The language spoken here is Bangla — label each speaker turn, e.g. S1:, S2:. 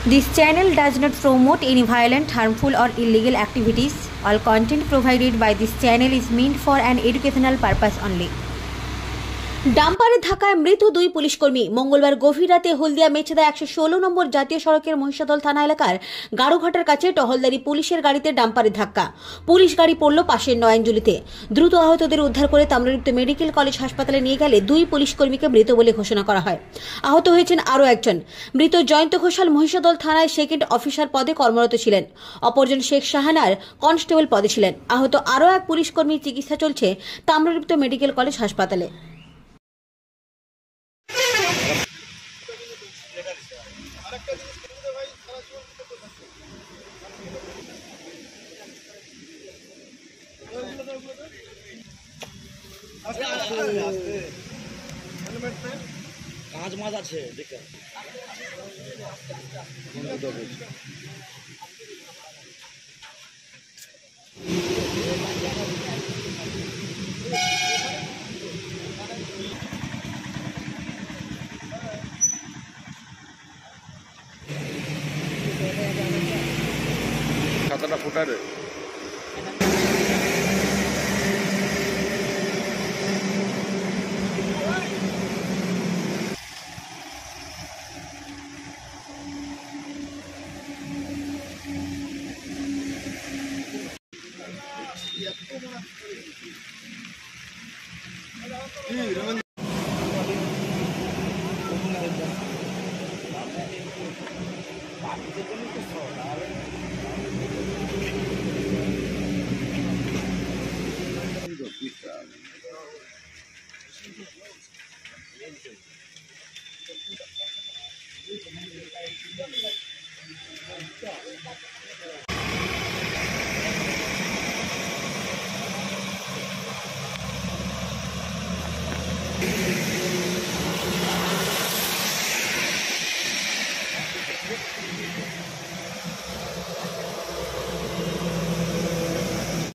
S1: This channel does not promote any violent, harmful, or illegal activities. All content provided by this channel is meant for an educational purpose only. ডাম্পারের ধাক্কায় মৃত দুই পুলিশকর্মী। মঙ্গলবার গভীর রাতে হলদিয়া মেছেদা 116 নম্বর জাতীয় সড়কের মহিষাদল থানা এলাকার গাড়োঘাটার কাছে টহলদারি পুলিশের গাড়িতে ডাম্পারের ধাক্কা। পুলিশ গাড়ি পড়ল পাশের নয়নজুলিতে। দ্রুত আহতদের উদ্ধার করে তাম্রলিপ্ত মেডিকেল কলেজ হাসপাতালে নিয়ে গেলে দুই পুলিশকর্মীকে মৃত বলে ঘোষণা করা হয়। আহত হয়েছেন আরও একজন। মৃত জয়ন্ত ঘোষাল মহিষাদল থানায় সেকেন্ড অফিসার পদে কর্মরত ছিলেন। অপরজন শেখ শাহানার কনস্টেবল পদে ছিলেন। আহত আরও এক পুলিশকর্মীর চিকিৎসা চলছে তাম্রলিপ্ত মেডিকেল কলেজ হাসপাতালে।
S2: কাজ মাছ আছে দেখে
S3: ছাতাটা ফুটারে